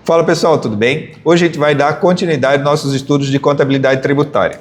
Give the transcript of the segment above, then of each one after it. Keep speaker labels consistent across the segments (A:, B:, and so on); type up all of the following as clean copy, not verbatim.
A: Fala pessoal, tudo bem? Hoje a gente vai dar continuidade aos nossos estudos de contabilidade tributária.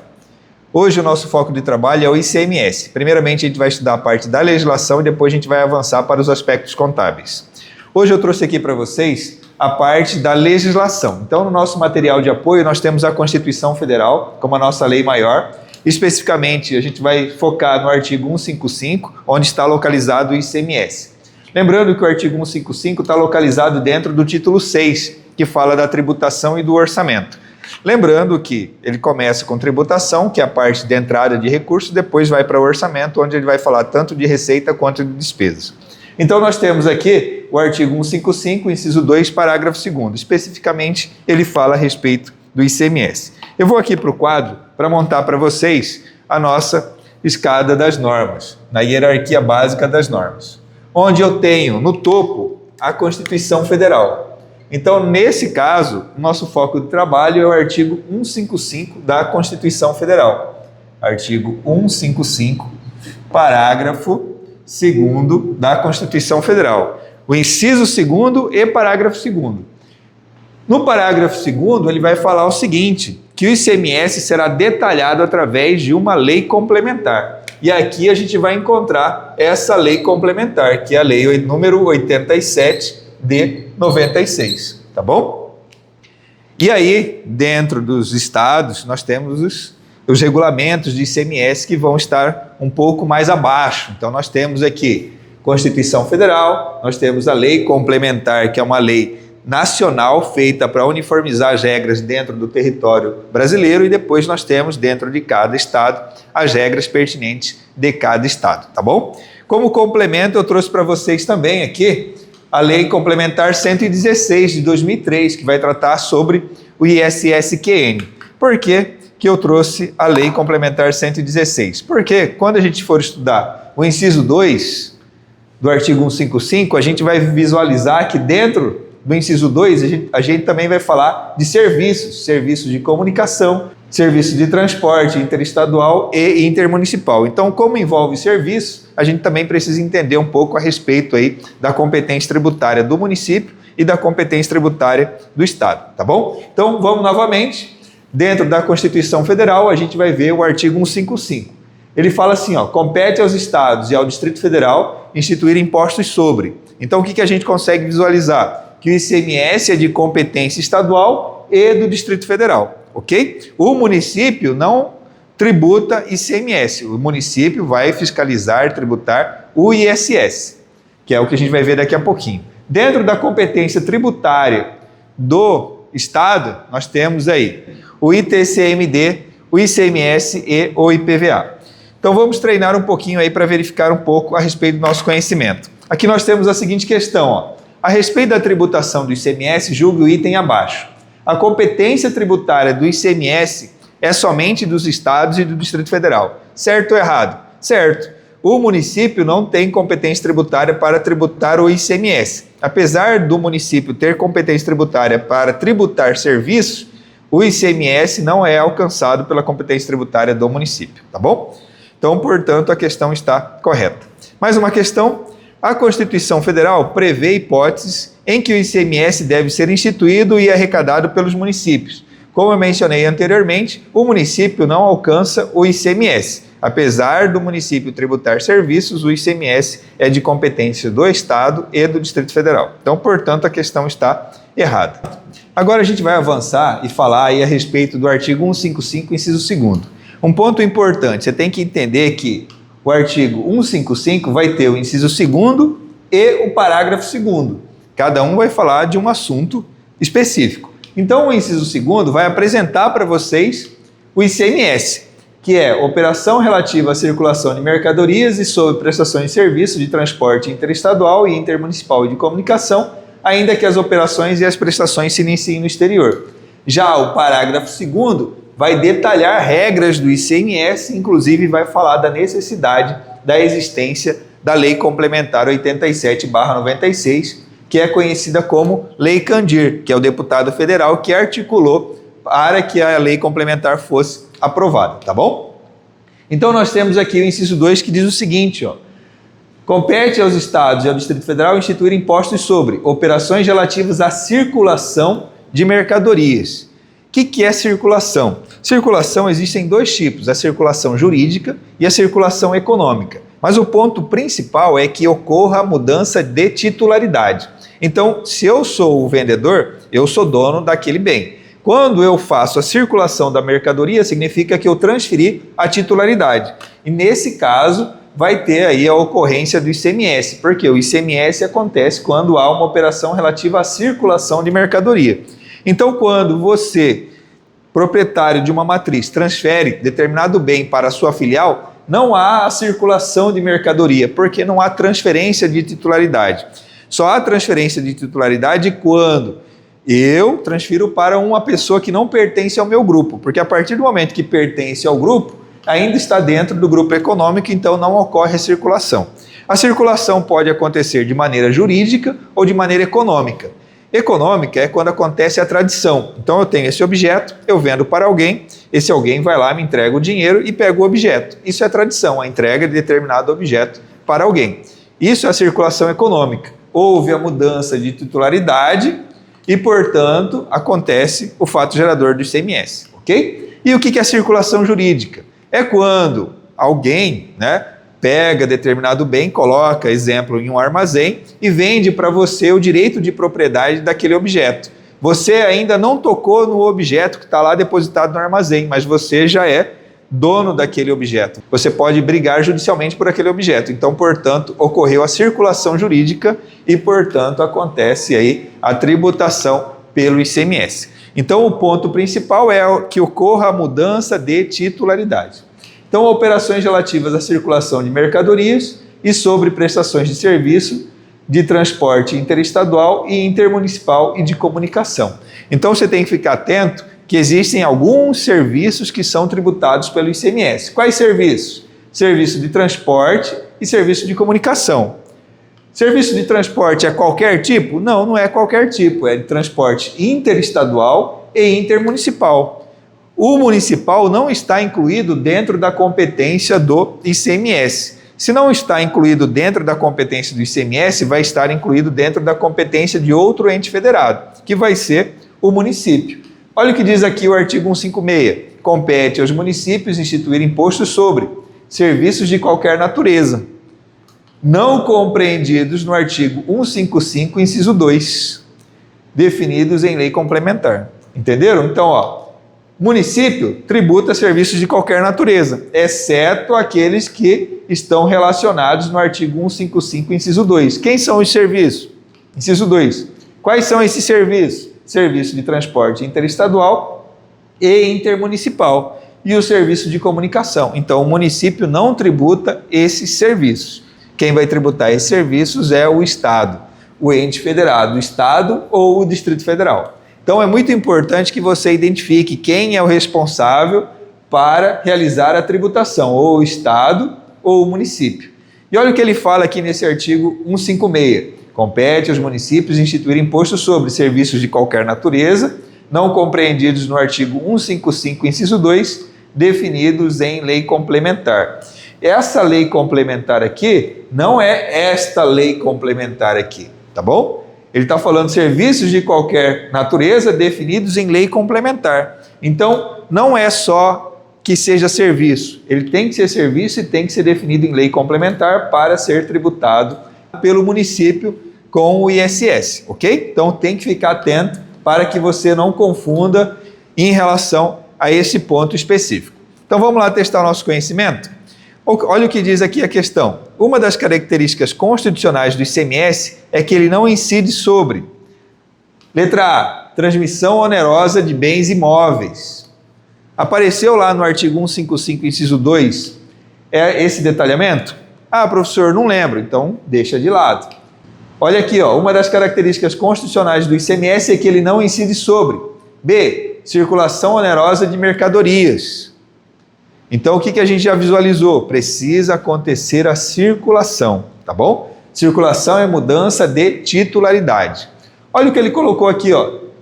A: Hoje o nosso foco de trabalho é o ICMS. Primeiramente a gente vai estudar a parte da legislação e depois a gente vai avançar para os aspectos contábeis. Hoje eu trouxe aqui para vocês a parte da legislação. Então no nosso material de apoio nós temos a Constituição Federal como a nossa lei maior. Especificamente a gente vai focar no artigo 155, onde está localizado o ICMS. Lembrando que o artigo 155 está localizado dentro do título 6, que fala da tributação e do orçamento. Lembrando que ele começa com tributação, que é a parte de entrada de recursos, depois vai para o orçamento, onde ele vai falar tanto de receita quanto de despesas. Então nós temos aqui o artigo 155, inciso 2, parágrafo 2º. Especificamente, ele fala a respeito do ICMS. Eu vou aqui para o quadro para montar para vocês a nossa escada das normas, na hierarquia básica das normas, onde eu tenho no topo a Constituição Federal. Então, nesse caso, o nosso foco de trabalho é o artigo 155 da Constituição Federal. Artigo 155, parágrafo 2º da Constituição Federal. O inciso 2º e parágrafo 2º. No parágrafo 2º, ele vai falar o seguinte, que o ICMS será detalhado através de uma lei complementar. E aqui a gente vai encontrar essa lei complementar, que é a lei número 87 de 96, tá bom? E aí, dentro dos estados, nós temos os regulamentos de ICMS que vão estar um pouco mais abaixo. Então, nós temos aqui Constituição Federal, nós temos a lei complementar, que é uma lei nacional feita para uniformizar as regras dentro do território brasileiro e depois nós temos dentro de cada estado as regras pertinentes de cada estado, tá bom? Como complemento, eu trouxe para vocês também aqui a Lei Complementar 116 de 2003, que vai tratar sobre o ISSQN. Por que eu trouxe a Lei Complementar 116? Porque quando a gente for estudar o inciso 2 do artigo 155, a gente vai visualizar que dentro do inciso 2, a gente também vai falar de serviços de comunicação, serviço de transporte interestadual e intermunicipal. Então, como envolve serviço, a gente também precisa entender um pouco a respeito aí da competência tributária do município e da competência tributária do estado, tá bom? Então, vamos novamente, dentro da Constituição Federal, a gente vai ver o artigo 155. Ele fala assim, ó, compete aos estados e ao Distrito Federal instituir impostos sobre. Então, o que a gente consegue visualizar? Que o ICMS é de competência estadual e do Distrito Federal, ok? O município não tributa ICMS, o município vai fiscalizar, tributar o ISS, que é o que a gente vai ver daqui a pouquinho. Dentro da competência tributária do Estado, nós temos aí o ITCMD, o ICMS e o IPVA. Então vamos treinar um pouquinho aí para verificar um pouco a respeito do nosso conhecimento. Aqui nós temos a seguinte questão, ó. A respeito da tributação do ICMS, julgue o item abaixo. A competência tributária do ICMS é somente dos estados e do Distrito Federal. Certo ou errado? Certo. O município não tem competência tributária para tributar o ICMS. Apesar do município ter competência tributária para tributar serviços, o ICMS não é alcançado pela competência tributária do município, tá bom? Então, portanto, a questão está correta. Mais uma questão. A Constituição Federal prevê hipóteses em que o ICMS deve ser instituído e arrecadado pelos municípios. Como eu mencionei anteriormente, o município não alcança o ICMS. Apesar do município tributar serviços, o ICMS é de competência do Estado e do Distrito Federal. Então, portanto, a questão está errada. Agora a gente vai avançar e falar aí a respeito do artigo 155, inciso 2º. Um ponto importante, você tem que entender que o artigo 155 vai ter o inciso 2º e o parágrafo 2º. Cada um vai falar de um assunto específico. Então, o inciso 2º vai apresentar para vocês o ICMS, que é operação relativa à circulação de mercadorias e sobre prestações de serviços de transporte interestadual e intermunicipal e de comunicação, ainda que as operações e as prestações se iniciem no exterior. Já o parágrafo 2º vai detalhar regras do ICMS, inclusive vai falar da necessidade da existência da Lei Complementar 87/96, que é conhecida como Lei Candir, que é o deputado federal que articulou para que a Lei Complementar fosse aprovada, tá bom? Então nós temos aqui o inciso 2 que diz o seguinte, ó, compete aos estados e ao Distrito Federal instituir impostos sobre operações relativas à circulação de mercadorias. O que é circulação? Circulação existem dois tipos, a circulação jurídica e a circulação econômica. Mas o ponto principal é que ocorra a mudança de titularidade. Então, se eu sou o vendedor, eu sou dono daquele bem. Quando eu faço a circulação da mercadoria, significa que eu transferi a titularidade. E nesse caso, vai ter aí a ocorrência do ICMS, porque o ICMS acontece quando há uma operação relativa à circulação de mercadoria. Então, quando você, proprietário de uma matriz, transfere determinado bem para a sua filial, não há a circulação de mercadoria, porque não há transferência de titularidade. Só há transferência de titularidade quando eu transfiro para uma pessoa que não pertence ao meu grupo, porque a partir do momento que pertence ao grupo, ainda está dentro do grupo econômico, então não ocorre a circulação. A circulação pode acontecer de maneira jurídica ou de maneira econômica. Econômica é quando acontece a tradição. Então eu tenho esse objeto, eu vendo para alguém, esse alguém vai lá, me entrega o dinheiro e pega o objeto. Isso é tradição, a entrega de determinado objeto para alguém. Isso é a circulação econômica. Houve a mudança de titularidade e, portanto, acontece o fato gerador do ICMS, ok? E o que é a circulação jurídica? É quando alguém, pega determinado bem, coloca, exemplo, em um armazém e vende para você o direito de propriedade daquele objeto. Você ainda não tocou no objeto que está lá depositado no armazém, mas você já é dono daquele objeto. Você pode brigar judicialmente por aquele objeto. Então, portanto, ocorreu a circulação jurídica e, portanto, acontece aí a tributação pelo ICMS. Então, o ponto principal é que ocorra a mudança de titularidade. Então, operações relativas à circulação de mercadorias e sobre prestações de serviço de transporte interestadual e intermunicipal e de comunicação. Então, você tem que ficar atento que existem alguns serviços que são tributados pelo ICMS. Quais serviços? Serviço de transporte e serviço de comunicação. Serviço de transporte é qualquer tipo? Não, não é qualquer tipo. É de transporte interestadual e intermunicipal. O municipal não está incluído dentro da competência do ICMS. Se não está incluído dentro da competência do ICMS, vai estar incluído dentro da competência de outro ente federado, que vai ser o município. Olha o que diz aqui o artigo 156. Compete aos municípios instituir impostos sobre serviços de qualquer natureza, não compreendidos no artigo 155, inciso 2, definidos em lei complementar. Entenderam? Então, município tributa serviços de qualquer natureza, exceto aqueles que estão relacionados no artigo 155, inciso 2. Quem são os serviços? Inciso 2. Quais são esses serviços? Serviço de transporte interestadual e intermunicipal e o serviço de comunicação. Então, o município não tributa esses serviços. Quem vai tributar esses serviços é o Estado, o ente federado, o Estado ou o Distrito Federal. Então, é muito importante que você identifique quem é o responsável para realizar a tributação, ou o Estado ou o município. E olha o que ele fala aqui nesse artigo 156. Compete aos municípios instituir imposto sobre serviços de qualquer natureza, não compreendidos no artigo 155, inciso 2, definidos em lei complementar. Essa lei complementar aqui não é esta lei complementar aqui, tá bom? Ele está falando serviços de qualquer natureza definidos em lei complementar. Então, não é só que seja serviço. Ele tem que ser serviço e tem que ser definido em lei complementar para ser tributado pelo município com o ISS, ok? Então, tem que ficar atento para que você não confunda em relação a esse ponto específico. Então, vamos lá testar o nosso conhecimento? Olha o que diz aqui a questão. Uma das características constitucionais do ICMS é que ele não incide sobre, letra A, transmissão onerosa de bens imóveis. Apareceu lá no artigo 155, inciso 2, esse detalhamento? Ah, professor, não lembro, então deixa de lado. Olha aqui, uma das características constitucionais do ICMS é que ele não incide sobre. B, circulação onerosa de mercadorias. Então, o que a gente já visualizou? Precisa acontecer a circulação, tá bom? Circulação é mudança de titularidade. Olha o que ele colocou aqui,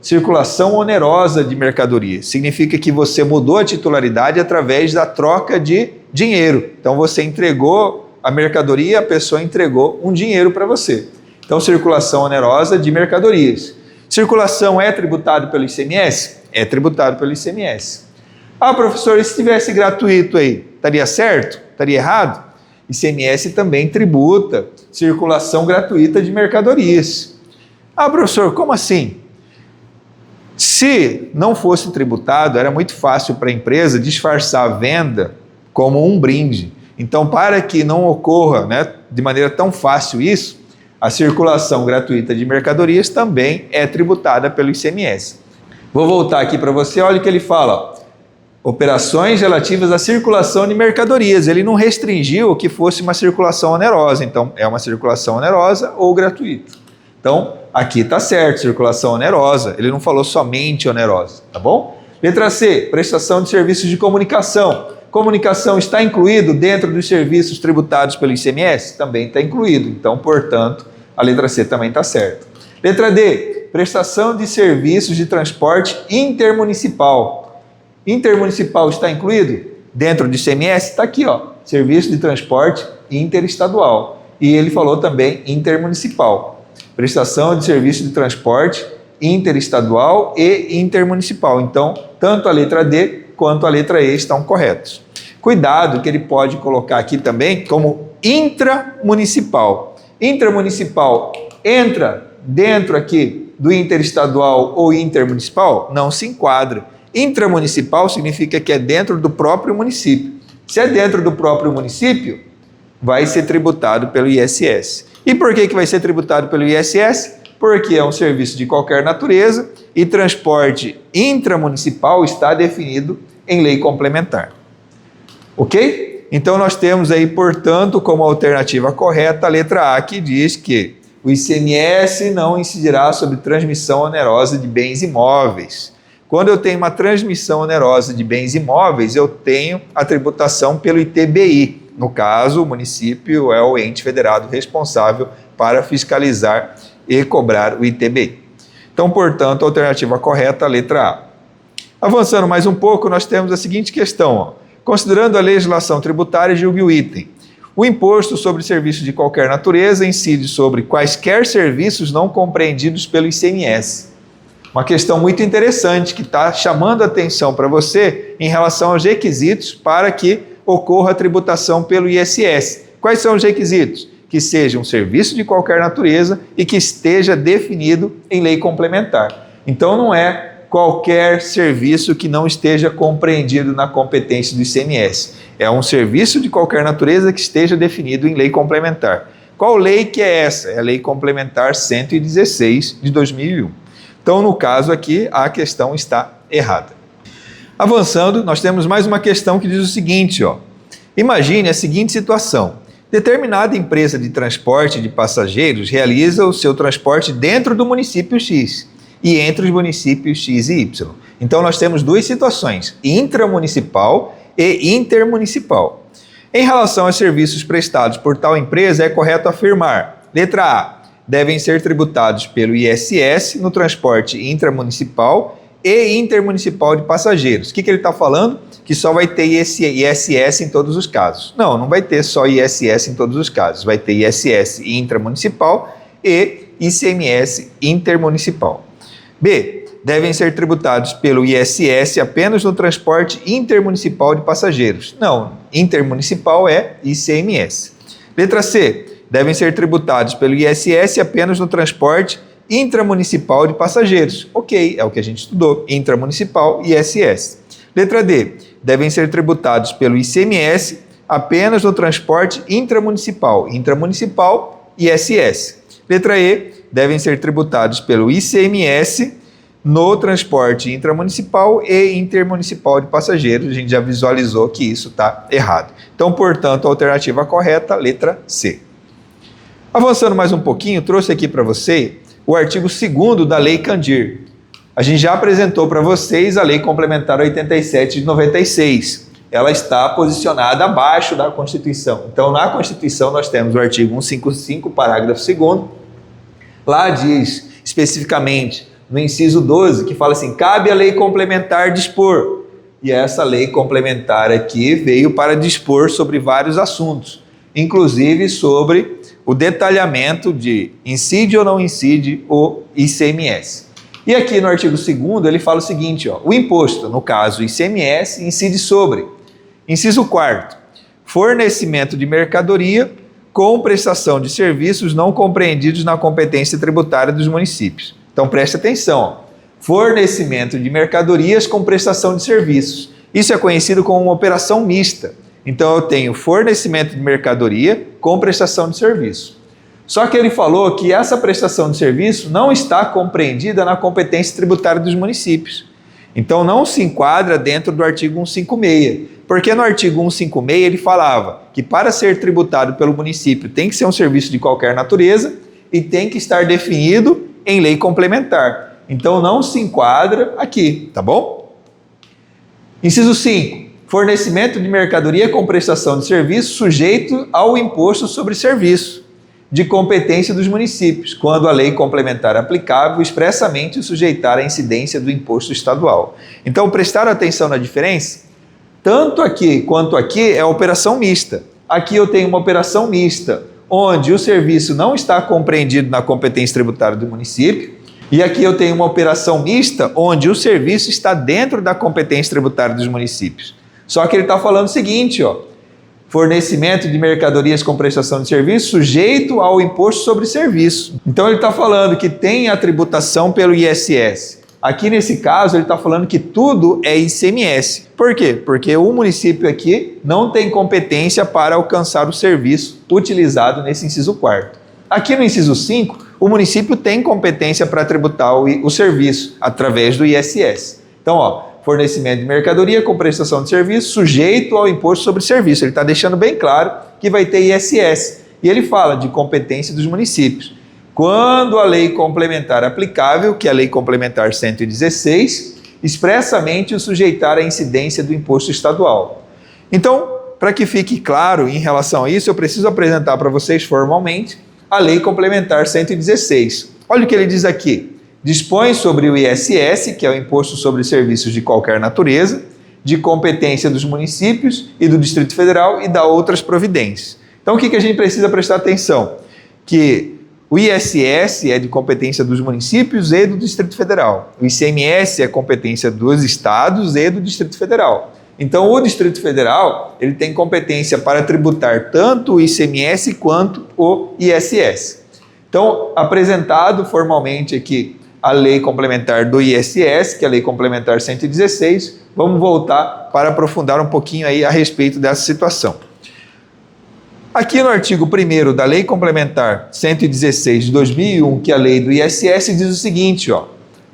A: circulação onerosa de mercadorias. Significa que você mudou a titularidade através da troca de dinheiro. Então, você entregou a mercadoria, a pessoa entregou um dinheiro para você. Então, circulação onerosa de mercadorias. Circulação é tributado pelo ICMS? É tributado pelo ICMS. Ah, professor, e se tivesse gratuito aí, estaria certo? Estaria errado? ICMS também tributa circulação gratuita de mercadorias. Ah, professor, como assim? Se não fosse tributado, era muito fácil para a empresa disfarçar a venda como um brinde. Então, para que não ocorra, né, de maneira tão fácil isso, a circulação gratuita de mercadorias também é tributada pelo ICMS. Vou voltar aqui para você, olha o que ele fala. Operações relativas à circulação de mercadorias. Ele não restringiu que fosse uma circulação onerosa, então é uma circulação onerosa ou gratuita. Então, aqui está certo, circulação onerosa. Ele não falou somente onerosa, tá bom? Letra C, prestação de serviços de comunicação. Comunicação está incluído dentro dos serviços tributados pelo ICMS? Também está incluído. Então, portanto, a letra C também está certa. Letra D, prestação de serviços de transporte intermunicipal. Intermunicipal está incluído dentro do ICMS? Está aqui, ó, serviço de transporte interestadual. E ele falou também intermunicipal. Prestação de serviço de transporte interestadual e intermunicipal. Então, tanto a letra D quanto a letra E estão corretos. Cuidado que ele pode colocar aqui também como intramunicipal. Intramunicipal entra dentro aqui do interestadual ou intermunicipal? Não se enquadra. Intramunicipal significa que é dentro do próprio município. Se é dentro do próprio município, vai ser tributado pelo ISS. E por que vai ser tributado pelo ISS? Porque é um serviço de qualquer natureza e transporte intramunicipal está definido em lei complementar. Ok? Então nós temos aí, portanto, como alternativa correta a letra A, que diz que o ICMS não incidirá sobre transmissão onerosa de bens imóveis. Quando eu tenho uma transmissão onerosa de bens imóveis, eu tenho a tributação pelo ITBI. No caso, o município é o ente federado responsável para fiscalizar e cobrar o ITBI. Então, portanto, a alternativa correta, a letra A. Avançando mais um pouco, nós temos a seguinte questão. Ó. Considerando a legislação tributária, julgue o item. O imposto sobre serviços de qualquer natureza incide sobre quaisquer serviços não compreendidos pelo ICMS. Uma questão muito interessante que está chamando a atenção para você em relação aos requisitos para que ocorra a tributação pelo ISS. Quais são os requisitos? Que seja um serviço de qualquer natureza e que esteja definido em lei complementar. Então não é qualquer serviço que não esteja compreendido na competência do ICMS. É um serviço de qualquer natureza que esteja definido em lei complementar. Qual lei que é essa? É a Lei Complementar 116 de 2001. Então, no caso aqui, a questão está errada. Avançando, nós temos mais uma questão que diz o seguinte, ó. Imagine a seguinte situação. Determinada empresa de transporte de passageiros realiza o seu transporte dentro do município X e entre os municípios X e Y. Então, nós temos duas situações, intramunicipal e intermunicipal. Em relação aos serviços prestados por tal empresa, é correto afirmar, letra A, devem ser tributados pelo ISS no transporte intramunicipal e intermunicipal de passageiros. O que ele está falando? Que só vai ter ISS em todos os casos. Não, não vai ter só ISS em todos os casos. Vai ter ISS intramunicipal e ICMS intermunicipal. B. Devem ser tributados pelo ISS apenas no transporte intermunicipal de passageiros. Não, intermunicipal é ICMS. Letra C. Devem ser tributados pelo ISS apenas no transporte intramunicipal de passageiros. Ok, é o que a gente estudou, intramunicipal e ISS. Letra D. Devem ser tributados pelo ICMS apenas no transporte intramunicipal. Intramunicipal e ISS. Letra E. Devem ser tributados pelo ICMS no transporte intramunicipal e intermunicipal de passageiros. A gente já visualizou que isso está errado. Então, portanto, a alternativa correta, letra C. Avançando mais um pouquinho, trouxe aqui para você o artigo 2º da Lei Candir. A gente já apresentou para vocês a Lei Complementar 87 de 96. Ela está posicionada abaixo da Constituição. Então, na Constituição, nós temos o artigo 155, parágrafo 2º. Lá diz, especificamente, no inciso 12, que fala assim, cabe à Lei Complementar dispor. E essa Lei Complementar aqui veio para dispor sobre vários assuntos, inclusive sobre o detalhamento de incide ou não incide o ICMS. E aqui no artigo 2º ele fala o seguinte, ó, o imposto, no caso o ICMS, incide sobre, inciso 4º, fornecimento de mercadoria com prestação de serviços não compreendidos na competência tributária dos municípios. Então preste atenção, ó, fornecimento de mercadorias com prestação de serviços. Isso é conhecido como uma operação mista. Então eu tenho fornecimento de mercadoria com prestação de serviço. Só que ele falou que essa prestação de serviço não está compreendida na competência tributária dos municípios. Então não se enquadra dentro do artigo 156, porque no artigo 156 ele falava que para ser tributado pelo município tem que ser um serviço de qualquer natureza e tem que estar definido em lei complementar. Então não se enquadra aqui, tá bom? Inciso 5. Fornecimento de mercadoria com prestação de serviço sujeito ao imposto sobre serviço de competência dos municípios, quando a lei complementar aplicável expressamente o sujeitar à incidência do imposto estadual. Então, prestar atenção na diferença? Tanto aqui quanto aqui é operação mista. Aqui eu tenho uma operação mista, onde o serviço não está compreendido na competência tributária do município, e aqui eu tenho uma operação mista, onde o serviço está dentro da competência tributária dos municípios. Só que ele está falando o seguinte, ó, fornecimento de mercadorias com prestação de serviço sujeito ao imposto sobre serviço. Então ele está falando que tem a tributação pelo ISS. Aqui nesse caso ele está falando que tudo é ICMS. Por quê? Porque o município aqui não tem competência para alcançar o serviço utilizado nesse inciso 4º. Aqui no inciso 5, o município tem competência para tributar o serviço através do ISS. Então, ó, fornecimento de mercadoria com prestação de serviço sujeito ao imposto sobre serviço. Ele está deixando bem claro que vai ter ISS. E ele fala de competência dos municípios. Quando a lei complementar aplicável, que é a lei complementar 116, expressamente o sujeitar à incidência do imposto estadual. Então, para que fique claro em relação a isso, eu preciso apresentar para vocês formalmente a lei complementar 116. Olha o que ele diz aqui. Dispõe sobre o ISS, que é o Imposto sobre Serviços de Qualquer Natureza, de competência dos municípios e do Distrito Federal e dá outras providências. Então, o que a gente precisa prestar atenção? Que o ISS é de competência dos municípios e do Distrito Federal. O ICMS é competência dos estados e do Distrito Federal. Então, o Distrito Federal ele tem competência para tributar tanto o ICMS quanto o ISS. Então, apresentado formalmente aqui a lei complementar do ISS, que é a lei complementar 116, vamos voltar para aprofundar um pouquinho aí a respeito dessa situação. Aqui no artigo 1º da lei complementar 116 de 2001, que é a lei do ISS, diz o seguinte, ó,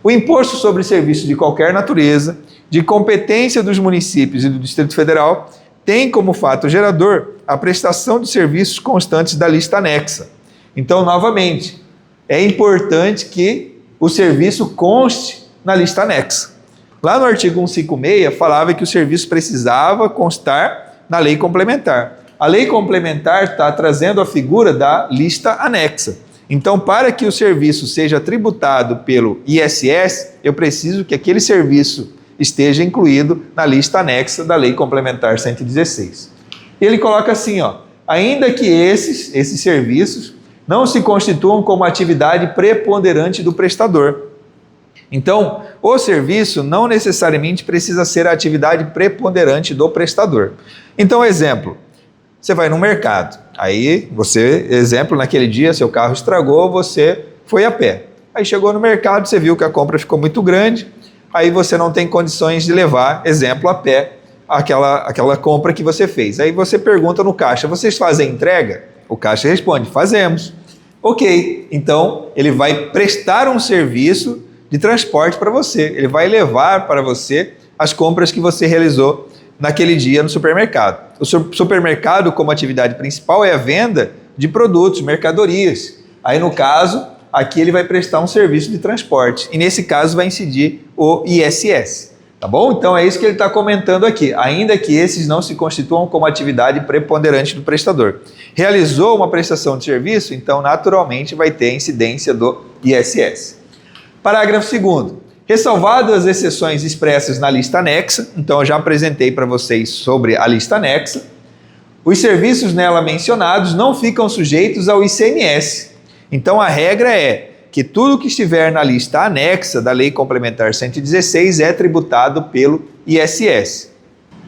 A: o imposto sobre serviços de qualquer natureza, de competência dos municípios e do Distrito Federal, tem como fato gerador a prestação de serviços constantes da lista anexa. Então, novamente, é importante que o serviço conste na lista anexa. Lá no artigo 156 falava que o serviço precisava constar na lei complementar. A lei complementar está trazendo a figura da lista anexa. Então, para que o serviço seja tributado pelo ISS, eu preciso que aquele serviço esteja incluído na lista anexa da lei complementar 116. E ele coloca assim, ó, ainda que esses serviços não se constituam como atividade preponderante do prestador. Então, o serviço não necessariamente precisa ser a atividade preponderante do prestador. Então, exemplo, você vai no mercado, aí você, exemplo, naquele dia seu carro estragou, você foi a pé. Aí chegou no mercado, você viu que a compra ficou muito grande, aí você não tem condições de levar, exemplo, a pé, aquela compra que você fez. Aí você pergunta no caixa, vocês fazem entrega? O caixa responde, fazemos. Ok, então ele vai prestar um serviço de transporte para você. Ele vai levar para você as compras que você realizou naquele dia no supermercado. O supermercado, como atividade principal, é a venda de produtos, mercadorias. Aí, no caso, aqui ele vai prestar um serviço de transporte. E nesse caso vai incidir o ISS. Tá bom? Então é isso que ele está comentando aqui. Ainda que esses não se constituam como atividade preponderante do prestador. Realizou uma prestação de serviço, então naturalmente vai ter a incidência do ISS. Parágrafo 2º. Ressalvadas as exceções expressas na lista anexa, então eu já apresentei para vocês sobre a lista anexa, os serviços nela mencionados não ficam sujeitos ao ICMS. Então a regra é que tudo que estiver na lista anexa da Lei Complementar 116 é tributado pelo ISS.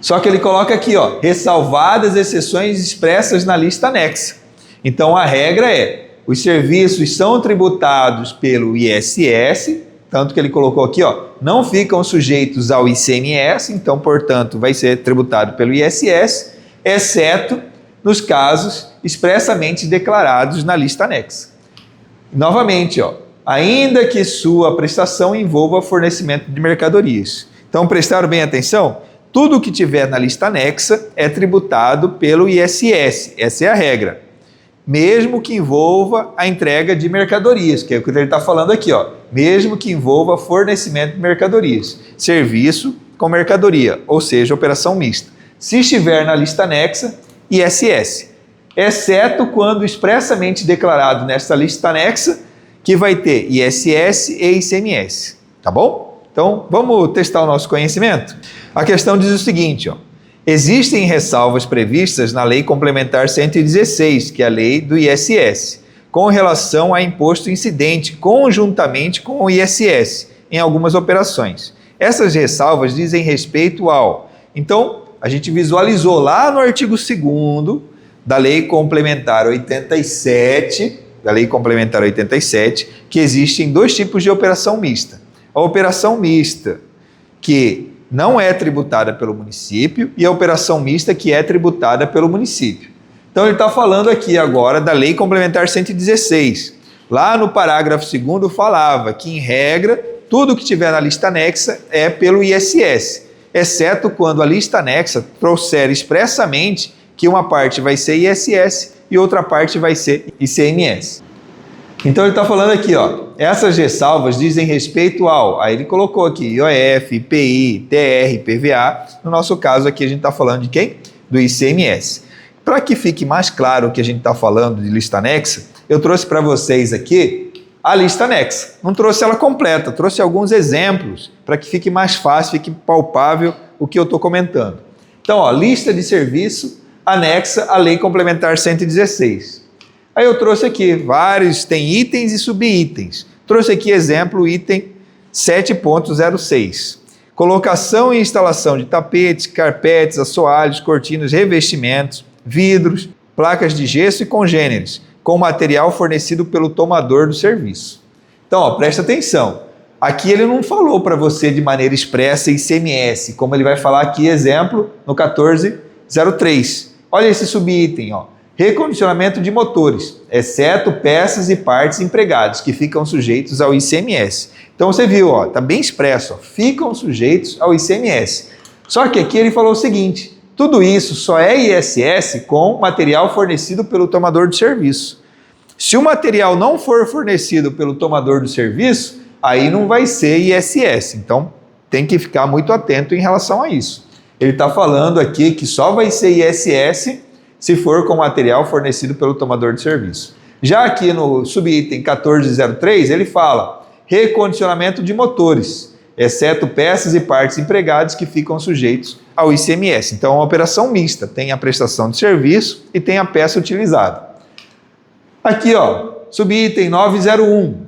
A: Só que ele coloca aqui, ó, ressalvadas exceções expressas na lista anexa. Então a regra é, os serviços são tributados pelo ISS, tanto que ele colocou aqui, ó, não ficam sujeitos ao ICMS, então, portanto, vai ser tributado pelo ISS, exceto nos casos expressamente declarados na lista anexa. Novamente, ó, ainda que sua prestação envolva fornecimento de mercadorias. Então, prestaram bem atenção? Tudo que tiver na lista anexa é tributado pelo ISS, essa é a regra. Mesmo que envolva a entrega de mercadorias, que é o que ele está falando aqui, ó. Mesmo que envolva fornecimento de mercadorias, serviço com mercadoria, ou seja, operação mista. Se estiver na lista anexa, ISS, exceto quando expressamente declarado nesta lista anexa, que vai ter ISS e ICMS, tá bom? Então, vamos testar o nosso conhecimento? A questão diz o seguinte, ó. Existem ressalvas previstas na Lei Complementar 116, que é a lei do ISS, com relação a imposto incidente conjuntamente com o ISS em algumas operações. Essas ressalvas dizem respeito ao... Então, a gente visualizou lá no artigo 2º da Lei Complementar 87, que existem dois tipos de operação mista. A operação mista, que não é tributada pelo município, e a operação mista, que é tributada pelo município. Então, ele está falando aqui agora da Lei Complementar 116. Lá no parágrafo 2º falava que, em regra, tudo que tiver na lista anexa é pelo ISS, exceto quando a lista anexa trouxer expressamente que uma parte vai ser ISS e outra parte vai ser ICMS. Então ele está falando aqui, ó, essas ressalvas dizem respeito ao, aí ele colocou aqui IOF, IPI, TR, PVA, no nosso caso aqui a gente está falando de quem? Do ICMS. Para que fique mais claro o que a gente está falando de lista anexa, eu trouxe para vocês aqui a lista anexa. Não trouxe ela completa, trouxe alguns exemplos para que fique mais fácil, fique palpável o que eu estou comentando. Então, ó, lista de serviço anexa à Lei Complementar 116. Aí eu trouxe aqui vários, tem itens e subitens. Trouxe aqui exemplo, item 7.06. Colocação e instalação de tapetes, carpetes, assoalhos, cortinas, revestimentos, vidros, placas de gesso e congêneres, com material fornecido pelo tomador do serviço. Então, ó, presta atenção. Aqui ele não falou para você de maneira expressa ICMS, como ele vai falar aqui, exemplo, no 1403. Olha esse subitem, ó. Recondicionamento de motores, exceto peças e partes empregadas, que ficam sujeitos ao ICMS. Então você viu, ó, tá bem expresso, ó, ficam sujeitos ao ICMS. Só que aqui ele falou o seguinte, tudo isso só é ISS com material fornecido pelo tomador do serviço. Se o material não for fornecido pelo tomador do serviço, aí não vai ser ISS. Então tem que ficar muito atento em relação a isso. Ele está falando aqui que só vai ser ISS se for com material fornecido pelo tomador de serviço. Já aqui no subitem 1403, ele fala recondicionamento de motores, exceto peças e partes empregadas que ficam sujeitos ao ICMS. Então, é uma operação mista, tem a prestação de serviço e tem a peça utilizada. Aqui, ó, subitem 901,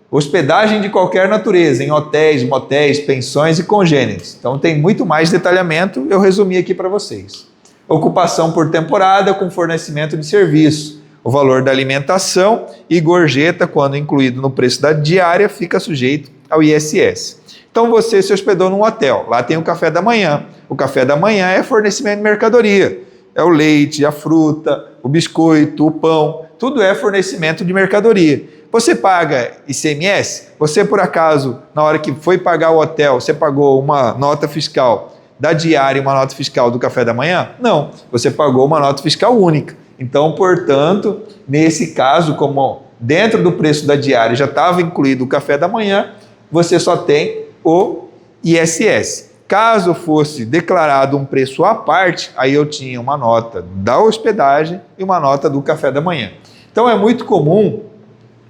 A: hospedagem de qualquer natureza, em hotéis, motéis, pensões e congêneres. Então, tem muito mais detalhamento, eu resumi aqui para vocês. Ocupação por temporada com fornecimento de serviço. O valor da alimentação e gorjeta, quando incluído no preço da diária, fica sujeito ao ISS. Então você se hospedou num hotel, lá tem o café da manhã. O café da manhã é fornecimento de mercadoria. É o leite, a fruta, o biscoito, o pão, tudo é fornecimento de mercadoria. Você paga ICMS? Você, por acaso, na hora que foi pagar o hotel, você pagou uma nota fiscal da diária e uma nota fiscal do café da manhã? Não, você pagou uma nota fiscal única. Então, portanto, nesse caso, como dentro do preço da diária já estava incluído o café da manhã, você só tem o ISS. Caso fosse declarado um preço à parte, aí eu tinha uma nota da hospedagem e uma nota do café da manhã. Então, é muito comum,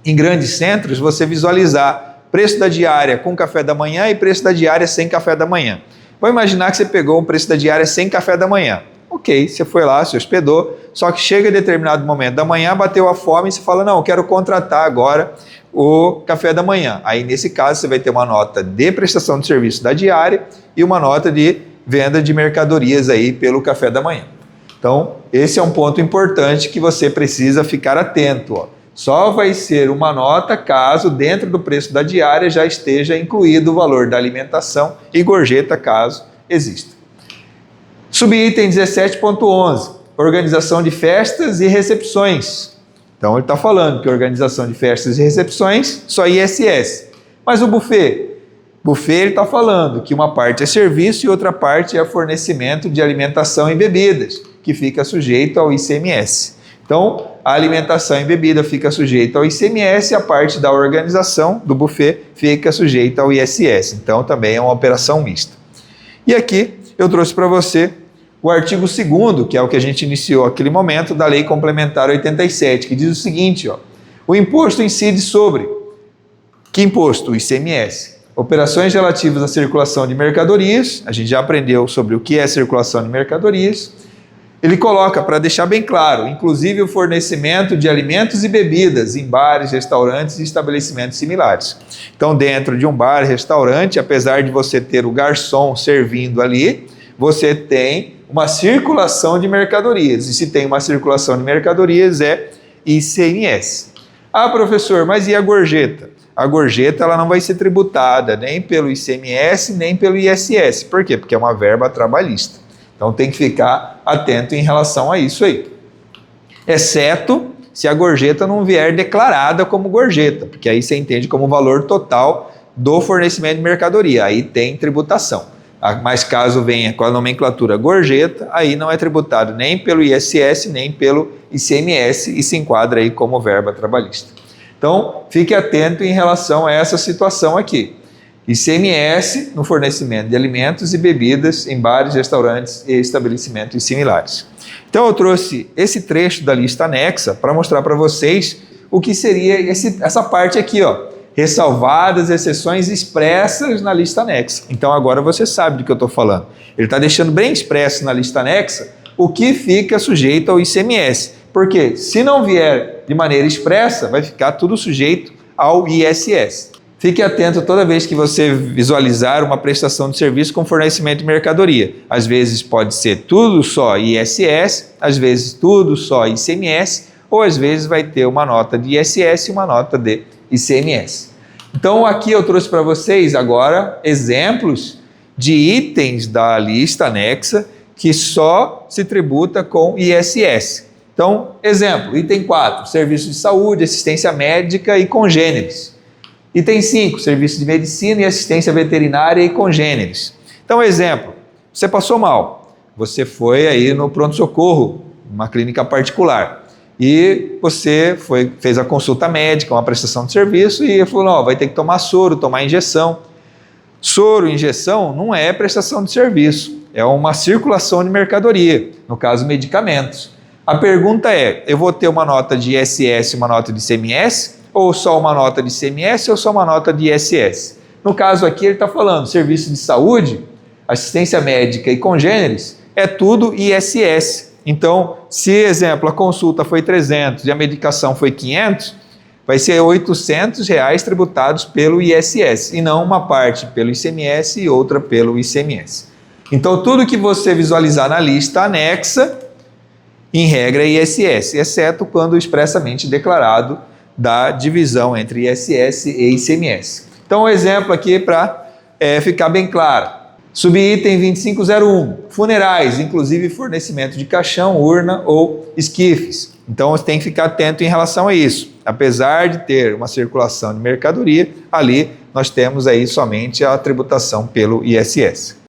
A: em grandes centros, você visualizar preço da diária com café da manhã e preço da diária sem café da manhã. Vou imaginar que você pegou um preço da diária sem café da manhã. Ok, você foi lá, se hospedou, só que chega em determinado momento da manhã, bateu a fome e você fala, não, eu quero contratar agora o café da manhã. Aí, nesse caso, você vai ter uma nota de prestação de serviço da diária e uma nota de venda de mercadorias aí pelo café da manhã. Então, esse é um ponto importante que você precisa ficar atento, ó. Só vai ser uma nota caso dentro do preço da diária já esteja incluído o valor da alimentação e gorjeta, caso exista. Subitem 17.11, organização de festas e recepções. Então, ele está falando que organização de festas e recepções, só ISS. Mas o buffet? Buffet, ele está falando que uma parte é serviço e outra parte é fornecimento de alimentação e bebidas, que fica sujeito ao ICMS. Então, a alimentação e bebida fica sujeita ao ICMS, a parte da organização do buffet fica sujeita ao ISS. Então, também é uma operação mista. E aqui eu trouxe para você o artigo 2º, que é o que a gente iniciou aquele momento, da Lei Complementar 87, que diz o seguinte, ó, o imposto incide sobre, que imposto? O ICMS. Operações relativas à circulação de mercadorias, a gente já aprendeu sobre o que é circulação de mercadorias. Ele coloca, para deixar bem claro, inclusive o fornecimento de alimentos e bebidas em bares, restaurantes e estabelecimentos similares. Então, dentro de um bar, restaurante, apesar de você ter o garçom servindo ali, você tem uma circulação de mercadorias. E se tem uma circulação de mercadorias, é ICMS. Ah, professor, mas e a gorjeta? A gorjeta ela não vai ser tributada nem pelo ICMS, nem pelo ISS. Por quê? Porque é uma verba trabalhista. Então tem que ficar atento em relação a isso aí. Exceto se a gorjeta não vier declarada como gorjeta, porque aí você entende como valor total do fornecimento de mercadoria. Aí tem tributação. Mas caso venha com a nomenclatura gorjeta, aí não é tributado nem pelo ISS, nem pelo ICMS e se enquadra aí como verba trabalhista. Então, fique atento em relação a essa situação aqui. ICMS no fornecimento de alimentos e bebidas em bares, restaurantes e estabelecimentos similares. Então, eu trouxe esse trecho da lista anexa para mostrar para vocês o que seria essa parte aqui, ó. Ressalvadas exceções expressas na lista anexa. Então, agora você sabe do que eu estou falando. Ele está deixando bem expresso na lista anexa o que fica sujeito ao ICMS. Porque se não vier de maneira expressa, vai ficar tudo sujeito ao ISS. Fique atento toda vez que você visualizar uma prestação de serviço com fornecimento de mercadoria. Às vezes pode ser tudo só ISS, às vezes tudo só ICMS, ou às vezes vai ter uma nota de ISS e uma nota de ICMS. Então aqui eu trouxe para vocês agora exemplos de itens da lista anexa que só se tributa com ISS. Então, exemplo, item 4, serviço de saúde, assistência médica e congêneres. Item 5, serviço de medicina e assistência veterinária e congêneres. Então, exemplo, você passou mal, você foi aí no pronto-socorro, uma clínica particular, e você fez a consulta médica, uma prestação de serviço, e falou, não, vai ter que tomar soro, tomar injeção. Soro, injeção, não é prestação de serviço, é uma circulação de mercadoria, no caso, medicamentos. A pergunta é, eu vou ter uma nota de ISS e uma nota de ICMS, ou só uma nota de ICMS ou só uma nota de ISS? No caso aqui ele está falando serviço de saúde, assistência médica e congêneres, é tudo ISS. Então, se, exemplo, a consulta foi 300 e a medicação foi 500, vai ser R$800 tributados pelo ISS, e não uma parte pelo ICMS e outra pelo ICMS. Então, tudo que você visualizar na lista anexa, em regra é ISS, exceto quando expressamente declarado da divisão entre ISS e ICMS. Então, um exemplo aqui para ficar bem claro. Subitem 2501, funerais, inclusive fornecimento de caixão, urna ou esquifes. Então, você tem que ficar atento em relação a isso. Apesar de ter uma circulação de mercadoria, ali nós temos aí somente a tributação pelo ISS.